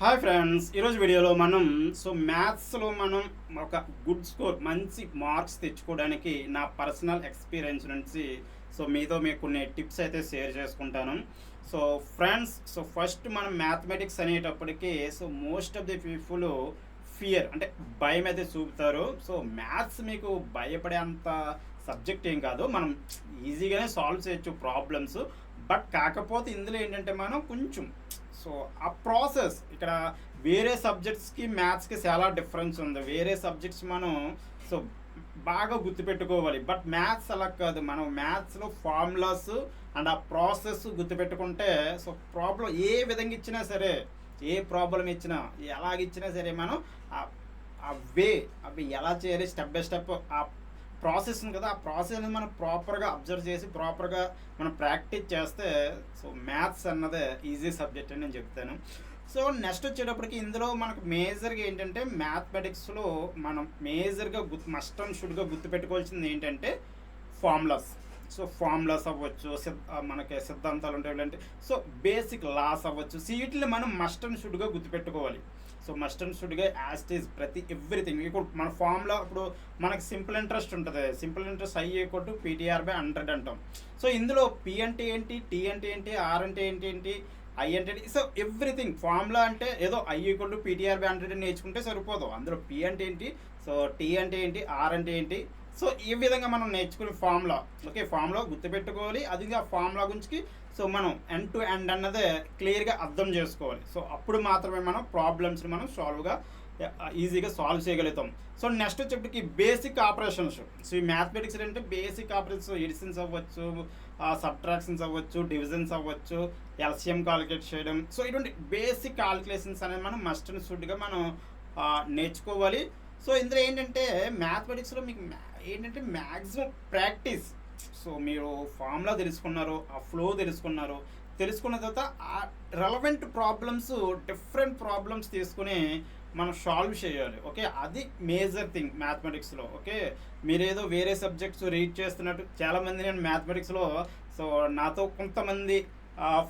Hi friends, ఈరోజు వీడియోలో మనం మ్యాథ్స్లో మనం ఒక గుడ్ స్కోర్ మంచి మార్క్స్ తెచ్చుకోవడానికి నా పర్సనల్ ఎక్స్పీరియన్స్ నుంచి మీతో మీకు కొన్ని టిప్స్ అయితే షేర్ చేసుకుంటాను. ఫ్రెండ్స్, ఫస్ట్ మనం మ్యాథమెటిక్స్ అనేటప్పటికీ most of the people fear అంటే భయం అయితే చూపుతారు. మ్యాథ్స్ మీకు భయపడే అంత సబ్జెక్ట్ ఏం కాదు, మనం ఈజీగానే సాల్వ్ చేయొచ్చు ప్రాబ్లమ్స్. బట్ కాకపోతే ఇందులో ఏంటంటే మనం కొంచెం ఆ ప్రాసెస్ ఇక్కడ వేరే సబ్జెక్ట్స్కి మ్యాథ్స్కి చాలా డిఫరెన్స్ ఉంది. వేరే సబ్జెక్ట్స్ మనం సో బాగా గుర్తుపెట్టుకోవాలి, బట్ మ్యాథ్స్ అలా కాదు. మనం మ్యాథ్స్లో ఫార్ములాస్ అండ్ ఆ ప్రాసెస్ గుర్తుపెట్టుకుంటే ప్రాబ్లం ఏ విధంగా ఇచ్చినా సరే, ఏ ప్రాబ్లం ఇచ్చినా ఎలాగిచ్చినా సరే మనం ఆ వే అవి ఎలా చేయాలి స్టెప్ బై స్టెప్ ఆ ప్రాసెస్ ఉంది కదా, ఆ ప్రాసెస్ అనేది మనం ప్రాపర్గా అబ్జర్వ్ చేసి ప్రాపర్గా మనం ప్రాక్టీస్ చేస్తే మ్యాథ్స్ అన్నదే ఈజీ సబ్జెక్ట్ అని నేను చెప్తాను. నెక్స్ట్ వచ్చేటప్పటికి ఇందులో మనకు మేజర్గా ఏంటంటే మ్యాథమెటిక్స్లో మనం మేజర్గా మస్ట్ అండ్ షుడ్గా గుర్తుపెట్టుకోవాల్సింది ఏంటంటే ఫార్ములాస్. ఫార్ములాస్ అవ్వచ్చు, మనకి సిద్ధాంతాలు ఉంటాయి అంటే బేసిక్ లాస్ అవ్వచ్చు. వీటిని మనం మస్ట్ అండ్ షుడ్గా గుర్తుపెట్టుకోవాలి. మస్ట్ అండ్ షుడ్గా యాస్టీజ్ ప్రతి ఎవ్రీథింగ్. ఇప్పుడు మన ఫార్ములా ఇప్పుడు మనకి సింపుల్ ఇంట్రెస్ట్ ఉంటుంది. సింపుల్ ఇంట్రెస్ట్ I = PTR/100 అంటాం. ఇందులో P అంటే ఏంటి, T అంటే ఏంటి, R అంటే ఏంటి, I అంటే ఏంటి, ఎవ్రీథింగ్ ఫార్ములా అంటే ఏదో I = PTR/100 నేర్చుకుంటే సరిపోదు. అందులో P అంటే ఏంటి, T అంటే ఏంటి, R అంటే ఏంటి, ఈ విధంగా మనం నేర్చుకునే ఫార్ములా. ఓకే, ఫార్ములా గుర్తుపెట్టుకోవాలి. అది ఆ ఫార్ములా గురించి మనం ఎండ్ టు ఎండ్ అన్నదే క్లియర్గా అర్థం చేసుకోవాలి. అప్పుడు మాత్రమే మనం ప్రాబ్లమ్స్ని మనం ఈజీగా సాల్వ్ చేయగలుగుతాం. నెక్స్ట్ వచ్చేప్పటికి బేసిక్ ఆపరేషన్స్. ఈ మ్యాథమెటిక్స్ అంటే బేసిక్ ఆపరేషన్స్, ఎడిషన్స్ అవ్వచ్చు, సబ్ట్రాక్షన్స్ అవ్వచ్చు, డివిజన్స్ అవ్వచ్చు, ఎల్సిఎం క్యాలిక్యులేట్ చేయడం. ఇటువంటి బేసిక్ క్యాలిక్యులేషన్స్ అనేది మనం మస్ట్ అండ్ షుడ్గా మనం నేర్చుకోవాలి. ఇందులో ఏంటంటే మ్యాథమెటిక్స్లో మీకు ఏంటంటే మ్యాక్సిమం ప్రాక్టీస్. మీరు ఫార్ములా తెలుసుకున్నారు, ఆ ఫ్లో తెలుసుకున్న తర్వాత ఆ రెలవెంట్ ప్రాబ్లమ్స్, డిఫరెంట్ ప్రాబ్లమ్స్ తీసుకుని మనం సాల్వ్ చేయాలి. ఓకే, అది మేజర్ థింగ్ మ్యాథమెటిక్స్లో. ఓకే, మీరేదో వేరే సబ్జెక్ట్స్ రీడ్ చేస్తున్నట్టు చాలామంది నేను మ్యాథమెటిక్స్లో నాతో కొంతమంది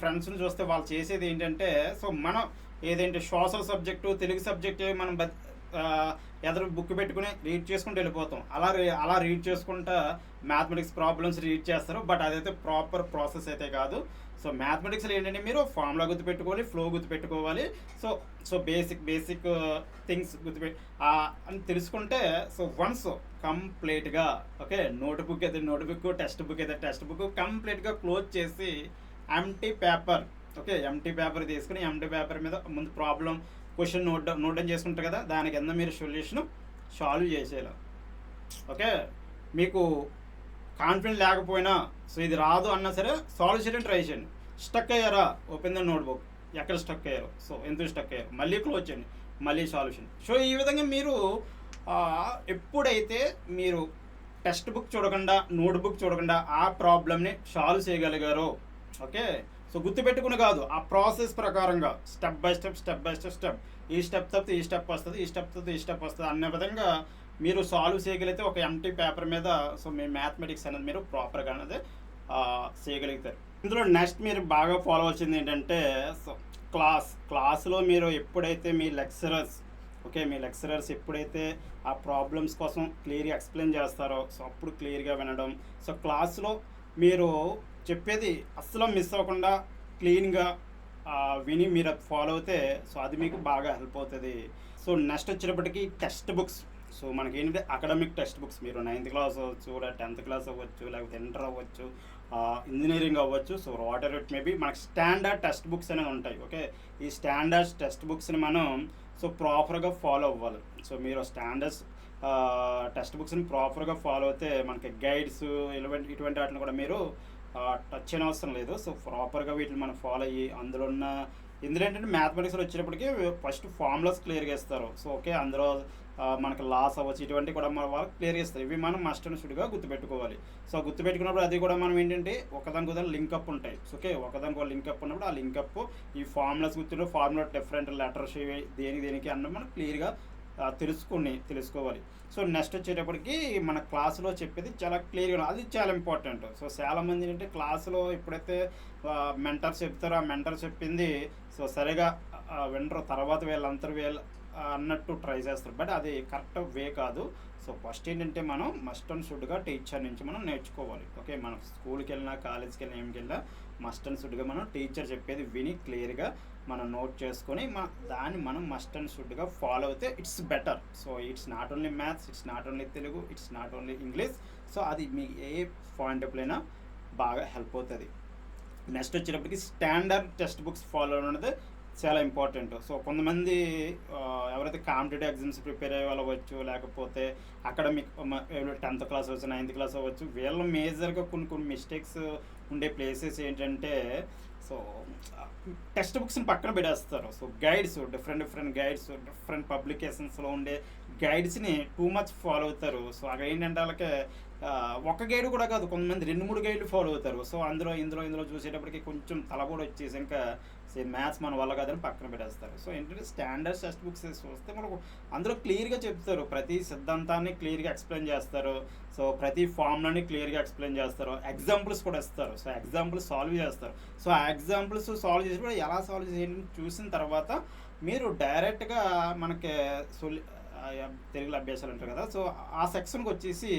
ఫ్రెండ్స్ని చూస్తే వాళ్ళు చేసేది ఏంటంటే మనం ఏదంటే సోషల్ సబ్జెక్టు, తెలుగు సబ్జెక్టు మనం ఎదురు బుక్ పెట్టుకుని రీడ్ చేసుకుంటూ వెళ్ళిపోతాం. అలా రీడ్ చేసుకుంటా మ్యాథమెటిక్స్ ప్రాబ్లమ్స్ రీడ్ చేస్తారు. బట్ అదైతే ప్రాపర్ ప్రాసెస్ అయితే కాదు. మ్యాథమెటిక్స్లో ఏంటంటే మీరు ఫార్ములా గుర్తుపెట్టుకోవాలి, ఫ్లో గుర్తుపెట్టుకోవాలి. బేసిక్ థింగ్స్ అని తెలుసుకుంటే వన్స్ కంప్లీట్గా ఓకే, నోట్బుక్ టెక్స్ట్ బుక్ కంప్లీట్గా క్లోజ్ చేసి empty paper, okay, empty paper తీసుకుని ఎంటీ పేపర్ మీద ముందు ప్రాబ్లం క్వశ్చన్ నోట్ డౌన్ చేసుకుంటారు కదా, దాని కింద మీరు సొల్యూషన్ సాల్వ్ చేసేలా. ఓకే, మీకు కాన్ఫిడెంట్ లేకపోయినా ఇది రాదు అన్నా సరే సాల్వ్ చేయడం ట్రై చేయండి. స్టక్ అయ్యారా, ఓపెన్ ద నోట్బుక్, ఎక్కడ స్టక్ అయ్యారు, ఎందుకు స్టక్ అయ్యారు, మళ్ళీ క్లోజ్ చేయండి, మళ్ళీ సాల్యూషన్. ఈ విధంగా మీరు ఎప్పుడైతే మీరు టెక్స్ట్ బుక్ చూడకుండా, నోట్బుక్ చూడకుండా ఆ ప్రాబ్లమ్ని సాల్వ్ చేయగలిగారో, ఓకే, గుర్తుపెట్టుకుని కాదు, ఆ ప్రాసెస్ ప్రకారంగా స్టెప్ బై స్టెప్ ఈ స్టెప్ తప్పితే ఈ స్టెప్ వస్తుంది, ఈ స్టెప్ తప్పితే ఈ స్టెప్ వస్తుంది అనే విధంగా మీరు సాల్వ్ చేయగలిగితే ఒక ఎంటీ పేపర్ మీద మీ మ్యాథమెటిక్స్ అనేది మీరు ప్రాపర్గా అనేది చేయగలుగుతారు. ఇందులో నెక్స్ట్ మీరు బాగా ఫాలో అవ్వాల్సింది ఏంటంటే క్లాస్లో మీరు ఎప్పుడైతే మీ లెక్చరర్స్ ఎప్పుడైతే ఆ ప్రాబ్లమ్స్ కోసం క్లియర్గా ఎక్స్ప్లెయిన్ చేస్తారో అప్పుడు క్లియర్గా వినడం. క్లాస్లో మీరు చెప్పేది అస్సలు మిస్ అవ్వకుండా క్లీన్గా విని మీరు అది ఫాలో అవుతే అది మీకు బాగా హెల్ప్ అవుతుంది. నెక్స్ట్ వచ్చేటప్పటికి టెక్స్ట్ బుక్స్. మనకి ఏంటంటే అకాడమిక్ టెక్స్ట్ బుక్స్, మీరు 9th క్లాస్ అవ్వచ్చు, 10th క్లాస్ అవ్వచ్చు, లేకపోతే ఇంటర్ అవ్వచ్చు, ఇంజనీరింగ్ అవ్వచ్చు. వాటర్ ఇట్ మేబీ మనకి స్టాండర్డ్ టెక్స్ట్ బుక్స్ అనేది ఉంటాయి. ఓకే, ఈ స్టాండర్డ్ టెక్స్ట్ బుక్స్ని మనం ప్రాపర్గా ఫాలో అవ్వాలి. మీరు స్టాండర్డ్స్ టెక్స్ట్ బుక్స్ని ప్రాపర్గా ఫాలో అయితే మనకి గైడ్స్ ఇటువంటి వాటిని కూడా మీరు టచ్ చేయని అవసరం లేదు. ప్రాపర్గా వీటిని మనం ఫాలో అయ్యి ఇందులో ఏంటంటే మ్యాథమెటిక్స్లో వచ్చేటప్పటికి ఫస్ట్ ఫార్ములాస్ క్లియర్గా ఇస్తారు. ఓకే, అందులో మనకి లాస్ అవ్వచ్చు, ఇటువంటి కూడా మన వాళ్ళు క్లియర్గా ఇస్తారు. ఇవి మనం మస్ట్ అండ్ షుడ్గా గుర్తుపెట్టుకోవాలి. గుర్తుపెట్టుకున్నప్పుడు అది కూడా మనం ఏంటంటే ఒకదానికి లింకప్ ఉంటాయి. ఓకే, ఒకదానికి లింకప్ ఉన్నప్పుడు ఆ లింకప్ ఈ ఫార్ములాస్ గుర్తుంటే ఫార్ములా డిఫరెంట్ లెటర్స్ దేనికి అన్న మనం క్లియర్గా తెలుసుకోవాలి. నెక్స్ట్ వచ్చేటప్పటికి మన క్లాసులో చెప్పేది చాలా క్లియర్గా, అది చాలా ఇంపార్టెంట్. చాలామంది ఏంటంటే క్లాసులో ఎప్పుడైతే మెంటర్ చెప్తారో ఆ మెంటర్ చెప్పింది సరిగా వినరు, తర్వాత వీళ్ళు అన్నట్టు ట్రై చేస్తారు. బట్ అది కరెక్ట్ వే కాదు. సో ఫస్ట్ ఏంటంటే మనం మస్ట్ అండ్ షుడ్గా టీచర్ నుంచి మనం నేర్చుకోవాలి. ఓకే, మనం స్కూల్కి వెళ్ళినా కాలేజ్కి వెళ్ళినా ఏమికి వెళ్ళినా మస్ట్ అండ్ షుడ్గా మనం టీచర్ చెప్పేది విని క్లియర్గా మనం నోట్ చేసుకొని దాన్ని మనం మస్ట్ అండ్ షుడ్గా ఫాలో అయితే it's better. So it's not only maths, it's not only Telugu, it's not only English. So అది మీ ఏ పాయింట్ ఆఫ్ అయినా బాగా హెల్ప్ అవుతుంది. నెక్స్ట్ వచ్చేటప్పటికి స్టాండర్డ్ టెక్స్ట్ బుక్స్ ఫాలో అనేది చాలా ఇంపార్టెంట్. సో కొంతమంది ఎవరైతే కాంపిటేటివ్ ఎగ్జామ్స్ ప్రిపేర్ అయ్యే వాళ్ళు అవ్వచ్చు, లేకపోతే అకాడమిక్ 10th క్లాస్ అవ్వచ్చు, 9th క్లాస్ అవ్వచ్చు, వీళ్ళు మేజర్గా కొన్ని మిస్టేక్స్ ఉండే ప్లేసెస్ ఏంటంటే, సో టెక్స్ట్ బుక్స్ని పక్కన పెట్టేస్తారు. So guides, different guides, different పబ్లికేషన్స్లో ఉండే గైడ్స్ని టూ మచ్ ఫాలో అవుతారు. సో అక్కడ ఏంటంటే వాళ్ళకి ఒక గైడ్ కూడా కాదు, కొంతమంది 2-3 గైడ్లు ఫాలో అవుతారు. సో ఇందులో చూసేటప్పటికి కొంచెం తలబోడు వచ్చేసి ఇంకా మ్యాథ్స్ మన వల్ల కాదని పక్కన పెట్టేస్తారు. సో ఏంటంటే స్టాండర్డ్ టెక్స్ట్ బుక్స్ వస్తే మనకు అందులో క్లియర్గా చెప్తారు, ప్రతి సిద్ధాంతాన్ని క్లియర్గా ఎక్స్ప్లెయిన్ చేస్తారు. సో ప్రతి ఫార్ములాని క్లియర్గా ఎక్స్ప్లెయిన్ చేస్తారు, ఎగ్జాంపుల్స్ కూడా ఇస్తారు. సో ఎగ్జాంపుల్స్ సాల్వ్ చేస్తారు. సో ఆ ఎగ్జాంపుల్స్ సాల్వ్ చేసి కూడా ఎలా సాల్వ్ చేయండి చూసిన తర్వాత మీరు డైరెక్ట్గా మనకి తెలుగులో అభ్యాసాలు అంటారు కదా, సో ఆ సెక్షన్కి వచ్చేసి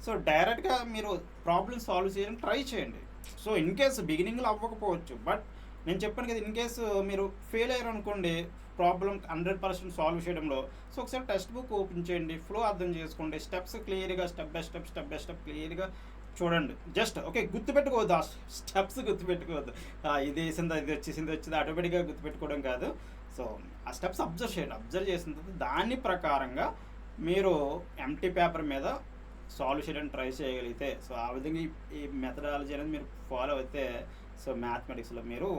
సో డైరెక్ట్గా మీరు ప్రాబ్లమ్ సాల్వ్ చేయడానికి ట్రై చేయండి. సో ఇన్ కేసు బిగినింగ్లో అవ్వకపోవచ్చు, బట్ నేను చెప్పాను కదా, ఇన్ కేసు మీరు ఫెయిల్ అయ్యారు అనుకోండి ప్రాబ్లం 100% సాల్వ్ చేయడంలో, సో ఒకసారి టెక్స్ట్ బుక్ ఓపెన్ చేయండి, ఫ్లో అర్థం చేసుకోండి, స్టెప్స్ క్లియర్గా స్టెప్ బై స్టెప్ క్లియర్గా చూడండి. జస్ట్ ఓకే, గుర్తుపెట్టుకోవద్దు, ఆ స్టెప్స్ గుర్తుపెట్టుకోవద్దు, ఇది వేసింది అది వచ్చింది ఆటోమేటిక్గా గుర్తుపెట్టుకోవడం కాదు. సో ఆ స్టెప్స్ అబ్జర్వ్ చేయండి. అబ్జర్వ్ చేసిన తర్వాత దాని ప్రకారంగా మీరు ఎంటీ పేపర్ మీద సాల్వ్ చేయడానికి ట్రై చేయగలిగితే, సో ఆ విధంగా ఈ మెథడాలజీ అనేది మీరు ఫాలో అయితే సో మ్యాథమెటిక్స్లో మీరు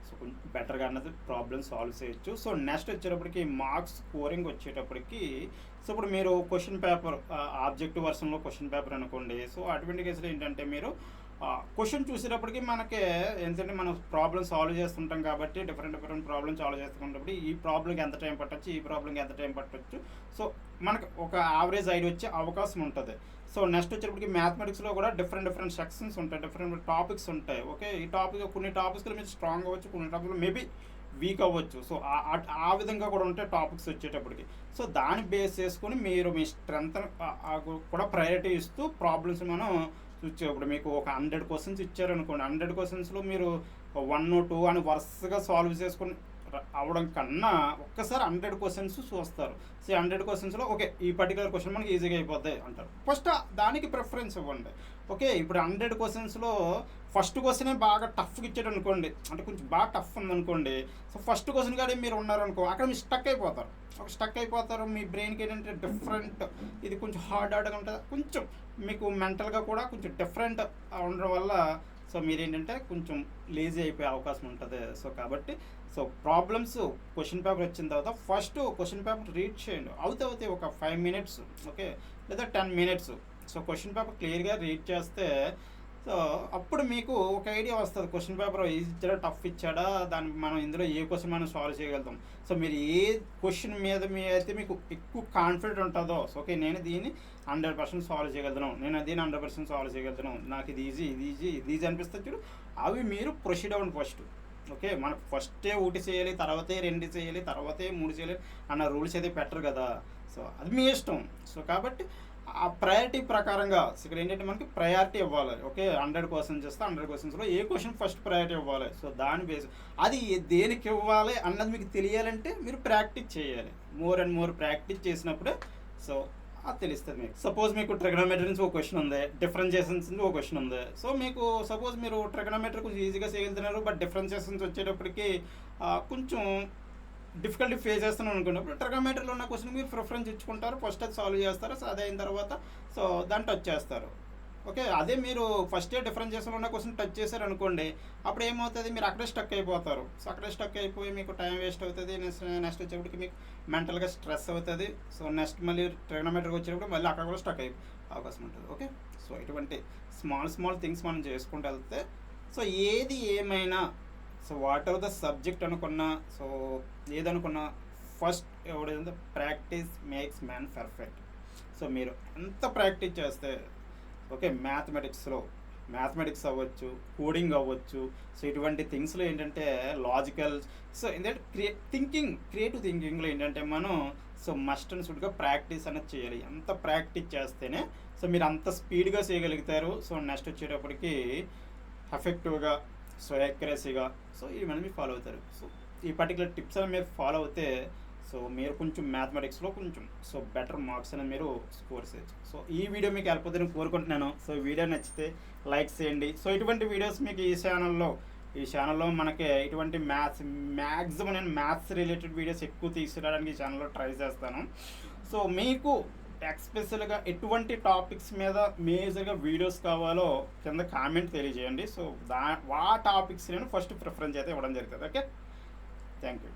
సో కొంచెం బెటర్గా అన్నది ప్రాబ్లమ్ సాల్వ్ చేయొచ్చు. సో నెక్స్ట్ వచ్చేటప్పటికి మార్క్స్ స్కోరింగ్ వచ్చేటప్పటికి, సో ఇప్పుడు మీరు క్వశ్చన్ పేపర్ ఆబ్జెక్టివ్ వర్షన్లో క్వశ్చన్ పేపర్ అనుకోండి. సో అటువంటి కేసులో ఏంటంటే మీరు క్వశ్చన్ చూసేటప్పటికి మనకి ఏంటంటే మనం ప్రాబ్లమ్ సాల్వ్ చేస్తుంటాం కాబట్టి డిఫరెంట్ ప్రాబ్లమ్ సాల్వ్ చేస్తున్నప్పుడు ఈ ప్రాబ్లంకి ఎంత టైం పట్టచ్చు, ఈ ప్రాబ్లంకి ఎంత టైం పట్టచ్చు, సో మనకు ఒక యావరేజ్ ఐడియా వచ్చే అవకాశం ఉంటుంది. సో నెక్స్ట్ వచ్చేటప్పటికి మ్యాథమెటిక్స్లో కూడా డిఫరెంట్ సెక్షన్స్ ఉంటాయి, డిఫరెంట్ టాపిక్స్ ఉంటాయి. ఓకే, ఈ కొన్ని టాపిక్స్లో మీరు స్ట్రాంగ్ అవ్వచ్చు, కొన్ని టాపిక్లో మేబీ వీక్ అవ్వచ్చు. సో ఆ విధంగా కూడా ఉంటాయి టాపిక్స్ వచ్చేటప్పటికి. సో దాన్ని బేస్ చేసుకొని మీరు మీ స్ట్రెంత్ కూడా ప్రయారిటీ ఇస్తూ ప్రాబ్లమ్స్ మనం ఇప్పుడు మీకు ఒక 100 క్వశ్చన్స్ ఇచ్చారనుకోండి, 100 క్వశ్చన్స్లో మీరు 1 or 2 అని వరుసగా సాల్వ్ చేసుకొని అవడం కన్నా ఒక్కసారి 100 క్వశ్చన్స్ చూస్తారు. సో 100 క్వశ్చన్స్లో ఓకే ఈ పర్టికులర్ క్వశ్చన్ మనకి ఈజీగా అయిపోతాయి అంటారు, ఫస్ట్ దానికి ప్రిఫరెన్స్ ఇవ్వండి. ఓకే, ఇప్పుడు 100 క్వశ్చన్స్లో ఫస్ట్ క్వశ్చనే బాగా టఫ్గా ఇచ్చాడు అనుకోండి, అంటే కొంచెం బాగా టఫ్ ఉందనుకోండి, సో ఫస్ట్ క్వశ్చన్ కానీ మీరు ఉన్నారనుకో అక్కడ మీరు స్టక్ అయిపోతారు. మీ బ్రెయిన్కి ఏంటంటే డిఫరెంట్, ఇది కొంచెం హార్డ్గా ఉంటుంది, కొంచెం మీకు మెంటల్గా కూడా కొంచెం డిఫరెంట్ ఉండడం వల్ల సో మీరేంటంటే కొంచెం లేజీ అయిపోయే అవకాశం ఉంటుంది. సో కాబట్టి సో ప్రాబ్లమ్స్ క్వశ్చన్ పేపర్ వచ్చిన తర్వాత ఫస్ట్ క్వశ్చన్ పేపర్ రీడ్ చేయండి, అవుతే ఒక 5 minutes ఓకే, లేదా 10 minutes. సో క్వశ్చన్ పేపర్ క్లియర్గా రీడ్ చేస్తే సో అప్పుడు మీకు ఒక ఐడియా వస్తుంది, క్వశ్చన్ పేపర్ ఈజీ ఇచ్చాడా టఫ్ ఇచ్చాడా, దానికి మనం ఇందులో ఏ క్వశ్చన్ మనం సాల్వ్ చేయగలుగుతాం. సో మీరు ఏ క్వశ్చన్ మీద అయితే మీకు ఎక్కువ కాన్ఫిడెంట్ ఉంటుందో, సో ఓకే నేను దీన్ని 100% సాల్వ్ చేయగలుగుతాను, నేను దీన్ని 100% సాల్వ్ చేయగలుగుతాను, నాకు ఇది ఈజీ అనిపిస్తుంది చూడు, అవి మీరు ప్రొసీడ్ అవ్వండి ఫస్ట్. ఓకే, మనకు ఫస్టే 1 చేయాలి, తర్వాతే 2 చేయాలి, తర్వాతే 3 చేయాలి అన్న రూల్స్ అయితే పెట్టరు కదా. సో అది మీ ఇష్టం. సో కాబట్టి ఆ ప్రయారిటీ ప్రకారంగా ఇక్కడ ఏంటంటే మనకి ప్రయారిటీ ఇవ్వాలి. ఓకే, 100 క్వశ్చన్స్ చేస్తే 100 క్వశ్చన్స్లో ఏ క్వశ్చన్ ఫస్ట్ ప్రయారిటీ ఇవ్వాలి, సో దాని బేస్ అది దేనికి ఇవ్వాలి అన్నది మీకు తెలియాలంటే మీరు ప్రాక్టీస్ చేయాలి. మోర్ అండ్ మోర్ ప్రాక్టీస్ చేసినప్పుడే సో అది తెలుస్తుంది మీకు. సపోజ్ మీకు ట్రిగనోమెట్రీ నుంచి ఒక క్వశ్చన్ ఉంది, డిఫరెన్షియేషన్స్ నుంచి ఒక క్వశ్చన్ ఉంది. సో మీకు సపోజ్ మీరు ట్రిగనోమెట్రీ కొంచెం ఈజీగా చేయగలుగుతున్నారు, బట్ డిఫరెన్షియేషన్స్ వచ్చేటప్పటికి కొంచెం డిఫికల్టీ ఫేస్ చేస్తున్నాను అనుకున్నప్పుడు ట్రిగనోమెట్రీలో ఉన్న క్వశ్చన్ మీరు ప్రిఫరెన్స్ ఇచ్చుకుంటారు, ఫస్ట్ అది సాల్వ్ చేస్తారు. సో అదే అయిన తర్వాత సో దాన్ని టచ్ చేస్తారు. ఓకే, అదే మీరు ఫస్ట్ ఇయర్ డిఫరెన్షియేషన్లో ఉన్న క్వశ్చన్ టచ్ చేశారు అనుకోండి, అప్పుడు ఏమవుతుంది, మీరు అక్కడే స్టక్ అయిపోతారు. సో అక్కడే స్టక్ అయిపోయి మీకు టైం వేస్ట్ అవుతుంది. నెక్స్ట్ వచ్చేప్పటికి మీకు మెంటల్గా స్ట్రెస్ అవుతుంది. సో నెక్స్ట్ మళ్ళీ ట్రిగనోమెట్రీకి వచ్చేటప్పుడు మళ్ళీ అక్కడ కూడా స్టక్ అయ్యే అవకాశం ఉంటుంది. ఓకే, సో ఇటువంటి స్మాల్ థింగ్స్ మనం చేసుకుంటూ వెళ్తే సో ఏది ఏమైనా so what ever the subject అనుకున్నా, సో ఏదనుకున్నా ఫస్ట్ ఎవడైతే practice makes man perfect. So మీరు ఎంత ప్రాక్టీస్ చేస్తే ఓకే మ్యాథమెటిక్స్లో మ్యాథమెటిక్స్ అవ్వచ్చు, కోడింగ్ అవ్వచ్చు. సో ఇటువంటి థింగ్స్లో ఏంటంటే లాజికల్, సో ఏంటంటే క్రియేటివ్ థింకింగ్లో ఏంటంటే మనం సో మస్ట్ అండ్ షుడ్గా ప్రాక్టీస్ అనేది చేయాలి. ఎంత ప్రాక్టీస్ చేస్తేనే సో మీరు అంత స్పీడ్గా చేయగలుగుతారు. సో నెక్స్ట్ వచ్చేటప్పటికి ఎఫెక్టివ్గా, సో యాక్యురసీగా, సో ఇవన్నీ ఫాలో అవుతారు. సో ఈ పర్టికులర్ టిప్స్ అని మీరు ఫాలో అవుతే సో మీరు కొంచెం మ్యాథమెటిక్స్లో కొంచెం సో బెటర్ మార్క్స్ అనేది మీరు స్కోర్ చేయొచ్చు. సో ఈ వీడియో మీకు హెల్ప్ అవుతుందని కోరుకుంటున్నాను. సో వీడియో నచ్చితే లైక్ చేయండి. సో ఇటువంటి వీడియోస్ మీకు ఈ ఛానల్లో మనకి ఇటువంటి మ్యాక్సిమం నేను మ్యాథ్స్ రిలేటెడ్ వీడియోస్ ఎక్కువ తీసుకురావడానికి ఈ ఛానల్లో ట్రై చేస్తాను. సో మీకు ఎక్స్పెషల్గా ఎటువంటి టాపిక్స్ మీద మేజర్గా వీడియోస్ కావాలో కింద కామెంట్ తెలియజేయండి. సో ఆ టాపిక్స్ నేను ఫస్ట్ ప్రిఫరెన్స్ అయితే ఇవ్వడం జరుగుతుంది. Okay, thank you.